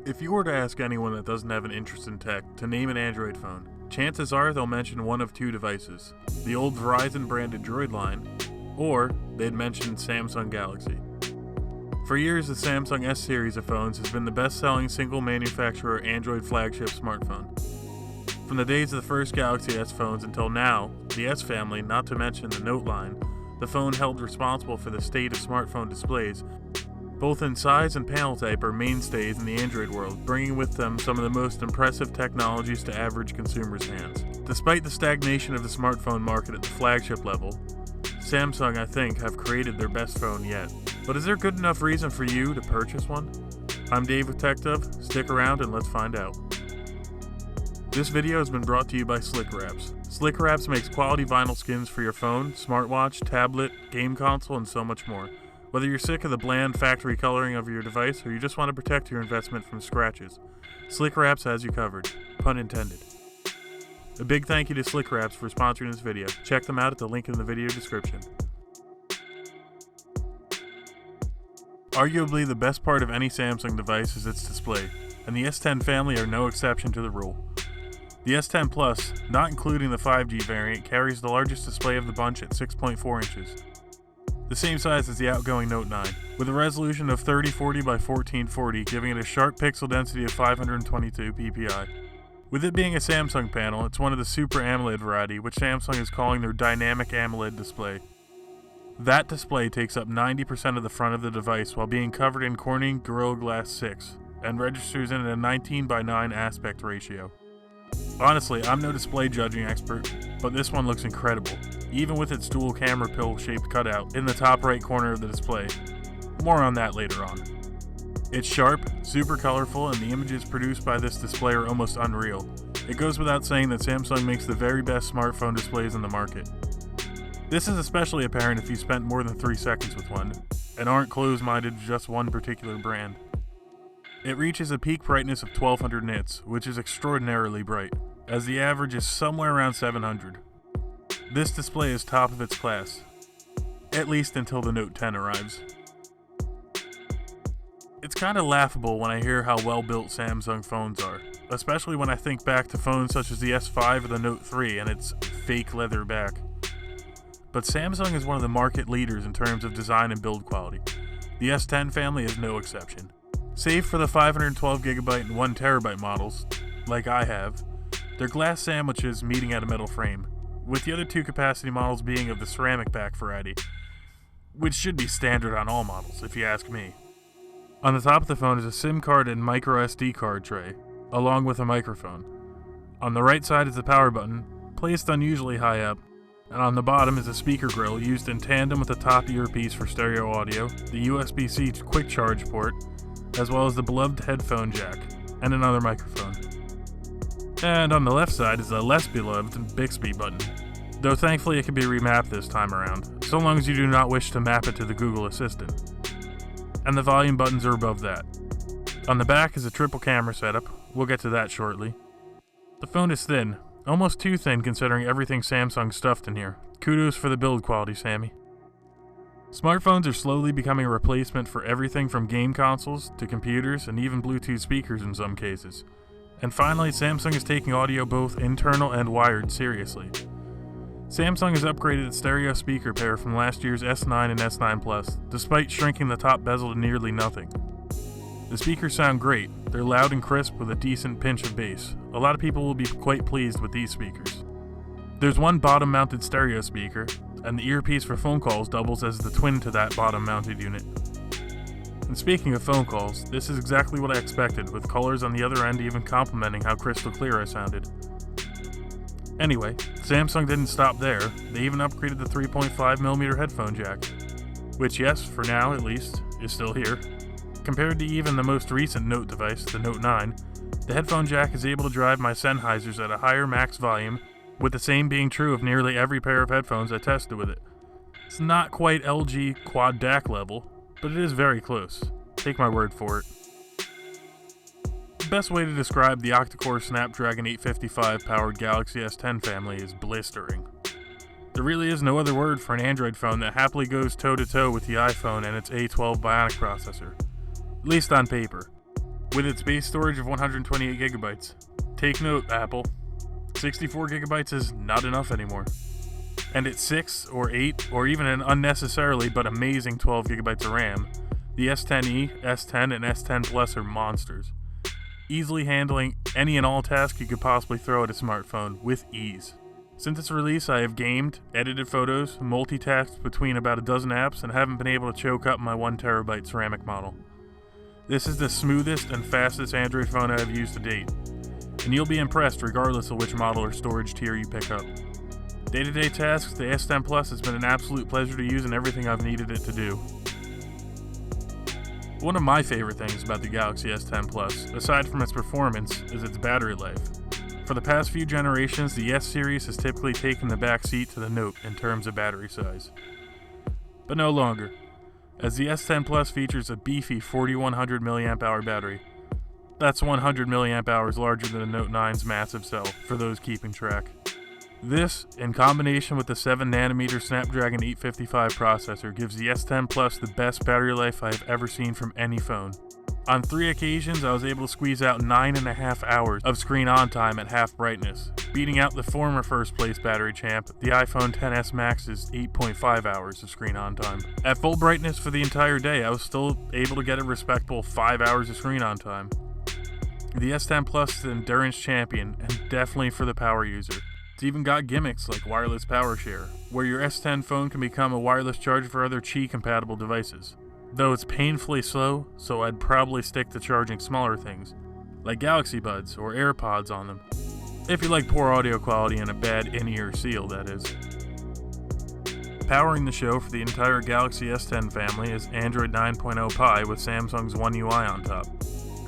If you were to ask anyone that doesn't have an interest in tech to name an Android phone, chances are they'll mention one of two devices, the old Verizon branded Droid line, or they'd mention Samsung Galaxy. For years, the Samsung S series of phones has been the best-selling single-manufacturer Android flagship smartphone. From the days of the first Galaxy S phones until now, the S family, not to mention the Note line, the phone held responsible for the state of smartphone displays, both in size and panel type, are mainstays in the Android world, bringing with them some of the most impressive technologies to average consumers' hands. Despite the stagnation of the smartphone market at the flagship level, Samsung, I think, have created their best phone yet. But is there good enough reason for you to purchase one? I'm Dave with TechDove. Stick around and let's find out. This video has been brought to you by Slickwraps. Slickwraps makes quality vinyl skins for your phone, smartwatch, tablet, game console, and so much more. Whether you're sick of the bland factory coloring of your device or you just want to protect your investment from scratches, Slickwraps has you covered. Pun intended. A big thank you to Slickwraps for sponsoring this video. Check them out at the link in the video description. Arguably the best part of any Samsung device is its display, and the S10 family are no exception to the rule. The S10 Plus, not including the 5G variant, carries the largest display of the bunch at 6.4 inches. The same size as the outgoing Note 9, with a resolution of 3040 by 1440, giving it a sharp pixel density of 522 ppi. With it being a Samsung panel, it's one of the Super AMOLED variety, which Samsung is calling their Dynamic AMOLED display. That display takes up 90% of the front of the device while being covered in Corning Gorilla Glass 6, and registers in a 19:9 aspect ratio. Honestly, I'm no display judging expert, but this one looks incredible, even with its dual camera pill-shaped cutout in the top right corner of the display. More on that later on. It's sharp, super colorful, and the images produced by this display are almost unreal. It goes without saying that Samsung makes the very best smartphone displays in the market. This is especially apparent if you spent more than 3 seconds with one, and aren't closed-minded to just one particular brand. It reaches a peak brightness of 1200 nits, which is extraordinarily bright, as the average is somewhere around 700. This display is top of its class, at least until the Note 10 arrives. It's kinda laughable when I hear how well built Samsung phones are, especially when I think back to phones such as the S5 or the Note 3 and its fake leather back. But Samsung is one of the market leaders in terms of design and build quality. The S10 family is no exception. Save for the 512GB and 1TB models, like I have, they're glass sandwiches meeting at a metal frame, with the other two capacity models being of the ceramic back variety, which should be standard on all models, if you ask me. On the top of the phone is a SIM card and micro SD card tray, along with a microphone. On the right side is the power button, placed unusually high up, and on the bottom is a speaker grill used in tandem with the top earpiece for stereo audio, the USB-C quick charge port, as well as the beloved headphone jack, and another microphone. And on the left side is the less beloved Bixby button, though thankfully it can be remapped this time around, so long as you do not wish to map it to the Google Assistant. And the volume buttons are above that. On the back is a triple camera setup, we'll get to that shortly. The phone is thin, almost too thin considering everything Samsung stuffed in here. Kudos for the build quality, Sammy. Smartphones are slowly becoming a replacement for everything from game consoles to computers and even Bluetooth speakers in some cases. And finally, Samsung is taking audio both internal and wired seriously. Samsung has upgraded its stereo speaker pair from last year's S9 and S9 Plus, despite shrinking the top bezel to nearly nothing. The speakers sound great, they're loud and crisp with a decent pinch of bass. A lot of people will be quite pleased with these speakers. There's one bottom-mounted stereo speaker, and the earpiece for phone calls doubles as the twin to that bottom-mounted unit. And speaking of phone calls, this is exactly what I expected, with colors on the other end even complimenting how crystal clear I sounded. Anyway, Samsung didn't stop there, they even upgraded the 3.5mm headphone jack, which yes, for now at least, is still here. Compared to even the most recent Note device, the Note 9, the headphone jack is able to drive my Sennheisers at a higher max volume, with the same being true of nearly every pair of headphones I tested with it. It's not quite LG quad DAC level, but it is very close. Take my word for it. The best way to describe the octa-core Snapdragon 855 powered Galaxy S10 family is blistering. There really is no other word for an Android phone that happily goes toe-to-toe with the iPhone and its A12 Bionic processor, at least on paper. with its base storage of 128 gigabytes. Take note, Apple, 64 gigabytes is not enough anymore. And at 6 or 8 or even an unnecessarily but amazing 12 gigabytes of RAM, the S10e, S10, and S10 Plus are monsters, easily handling any and all tasks you could possibly throw at a smartphone with ease. Since its release, I have gamed, edited photos, multitasked between about a dozen apps, and haven't been able to choke up my 1TB ceramic model. This is the smoothest and fastest Android phone I have used to date, and you'll be impressed regardless of which model or storage tier you pick up. Day-to-day tasks, the S10 Plus has been an absolute pleasure to use in everything I've needed it to do. One of my favorite things about the Galaxy S10 Plus, aside from its performance, is its battery life. For the past few generations, the S series has typically taken the back seat to the Note in terms of battery size. But no longer, as the S10 Plus features a beefy 4100 mAh battery. That's 100 mAh larger than the Note 9's massive cell, for those keeping track. This, in combination with the 7nm Snapdragon 855 processor, gives the S10 Plus the best battery life I have ever seen from any phone. On 3 occasions, I was able to squeeze out 9.5 hours of screen on time at half brightness, beating out the former first place battery champ, the iPhone XS Max's 8.5 hours of screen on time. At full brightness for the entire day, I was still able to get a respectable 5 hours of screen on time. The S10 Plus is an endurance champion, and definitely for the power user. It's even got gimmicks like wireless power share, where your S10 phone can become a wireless charger for other Qi-compatible devices. Though it's painfully slow, so I'd probably stick to charging smaller things, like Galaxy Buds or AirPods on them. If you like poor audio quality and a bad in-ear seal, that is. Powering the show for the entire Galaxy S10 family is Android 9.0 Pie with Samsung's One UI on top.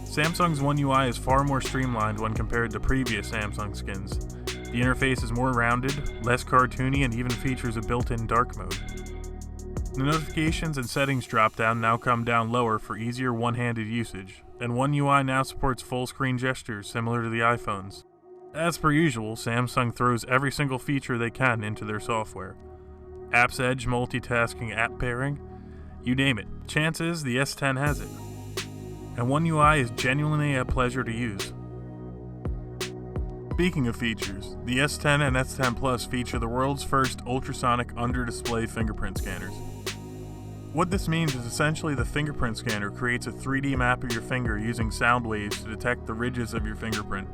Samsung's One UI is far more streamlined when compared to previous Samsung skins. The interface is more rounded, less cartoony, and even features a built-in dark mode. The notifications and settings drop-down now come down lower for easier one-handed usage, and One UI now supports full-screen gestures similar to the iPhones. As per usual, Samsung throws every single feature they can into their software. Apps Edge multitasking app pairing, you name it. Chance is the S10 has it. And One UI is genuinely a pleasure to use. Speaking of features, the S10 and S10 Plus feature the world's first ultrasonic under-display fingerprint scanners. What this means is essentially the fingerprint scanner creates a 3D map of your finger using sound waves to detect the ridges of your fingerprint,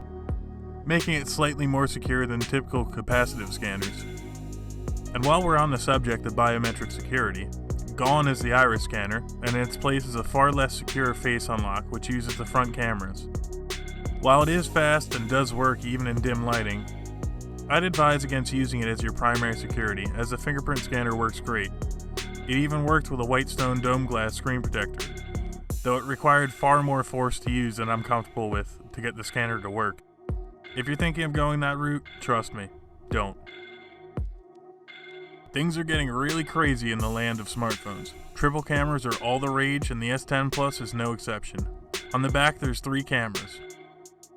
making it slightly more secure than typical capacitive scanners. And while we're on the subject of biometric security, gone is the iris scanner, and in its place is a far less secure face unlock which uses the front cameras. While it is fast and does work even in dim lighting, I'd advise against using it as your primary security, as the fingerprint scanner works great. It even worked with a Whitestone dome glass screen protector, though it required far more force to use than I'm comfortable with to get the scanner to work. If you're thinking of going that route, trust me, don't. Things are getting really crazy in the land of smartphones. Triple cameras are all the rage, and the S10 Plus is no exception. On the back there's 3 cameras.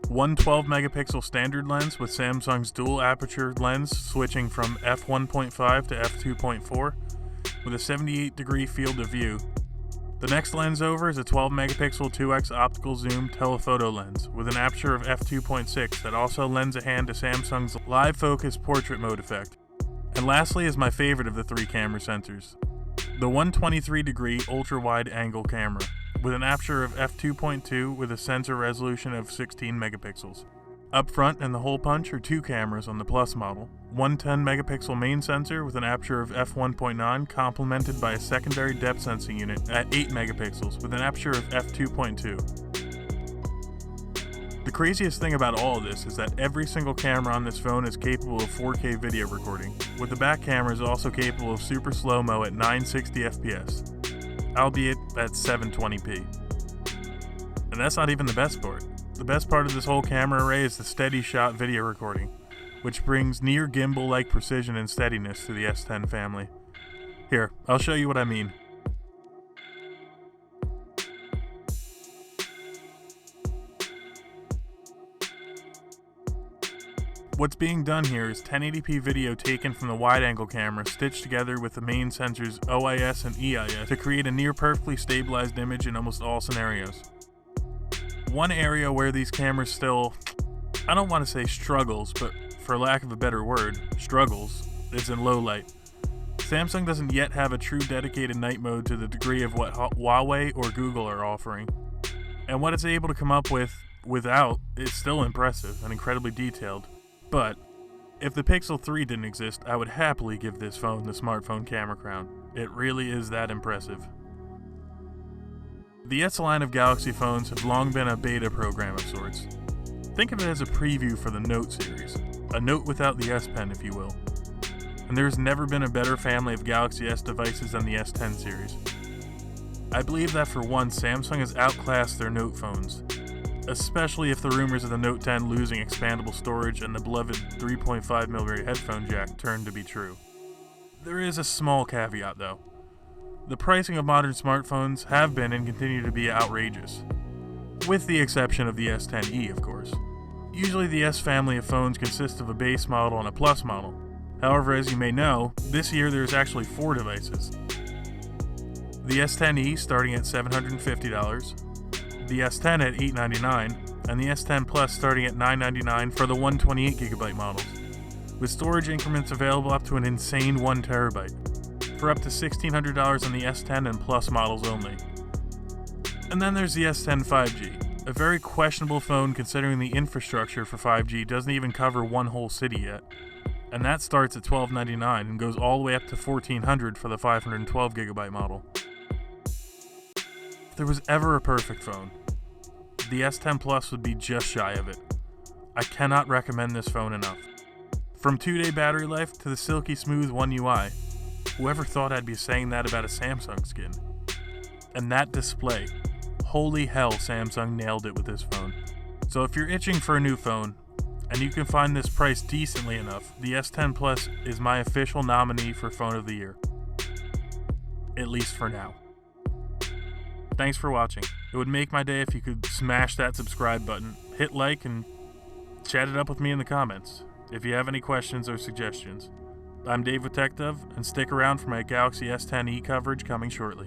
One 12-megapixel standard lens with Samsung's dual aperture lens switching from f1.5 to f2.4 with a 78-degree field of view. The next lens over is a 12-megapixel 2x optical zoom telephoto lens with an aperture of f2.6 that also lends a hand to Samsung's live focus portrait mode effect. And lastly is my favorite of the 3 camera sensors, the 123-degree ultra-wide angle camera with an aperture of f2.2 with a sensor resolution of 16 megapixels. Up front in the hole punch are 2 cameras on the Plus model, one 10-megapixel main sensor with an aperture of f1.9 complemented by a secondary depth sensing unit at 8 megapixels with an aperture of f2.2. The craziest thing about all of this is that every single camera on this phone is capable of 4K video recording, with the back camera is also capable of super slow-mo at 960 FPS, albeit at 720p. And that's not even the best part. The best part of this whole camera array is the steady shot video recording, which brings near gimbal-like precision and steadiness to the S10 family. Here, I'll show you what I mean. What's being done here is 1080p video taken from the wide-angle camera stitched together with the main sensors OIS and EIS to create a near-perfectly stabilized image in almost all scenarios. One area where these cameras still, I don't want to say struggles, but for lack of a better word, struggles, is in low light. Samsung doesn't yet have a true dedicated night mode to the degree of what Huawei or Google are offering. And what it's able to come up with without is still impressive and incredibly detailed. But if the Pixel 3 didn't exist, I would happily give this phone the smartphone camera crown. It really is that impressive. The S line of Galaxy phones have long been a beta program of sorts. Think of it as a preview for the Note series, a Note without the S Pen, if you will. And there's never been a better family of Galaxy S devices than the S10 series. I believe that for once, Samsung has outclassed their Note phones, especially if the rumors of the Note 10 losing expandable storage and the beloved 3.5mm headphone jack turn to be true. There is a small caveat though. The pricing of modern smartphones have been and continue to be outrageous, with the exception of the S10e, of course. Usually the S family of phones consists of a base model and a Plus model. However, as you may know, this year there's actually 4 devices. The S10e starting at $750, the S10 at $899, and the S10 Plus starting at $999 for the 128GB models, with storage increments available up to an insane 1TB, for up to $1,600 on the S10 and Plus models only. And then there's the S10 5G, a very questionable phone considering the infrastructure for 5G doesn't even cover one whole city yet. And that starts at $1,299 and goes all the way up to $1,400 for the 512GB model. If there was ever a perfect phone, the S10 Plus would be just shy of it. I cannot recommend this phone enough. From 2-day battery life to the silky smooth One UI, whoever thought I'd be saying that about a Samsung skin? And that display, holy hell, Samsung nailed it with this phone. So if you're itching for a new phone, and you can find this price decently enough, the S10 Plus is my official nominee for Phone of the Year. At least for now. Thanks for watching. It would make my day if you could smash that subscribe button, hit like, and chat it up with me in the comments if you have any questions or suggestions. I'm Dave with TechDove, and stick around for my Galaxy S10e coverage coming shortly.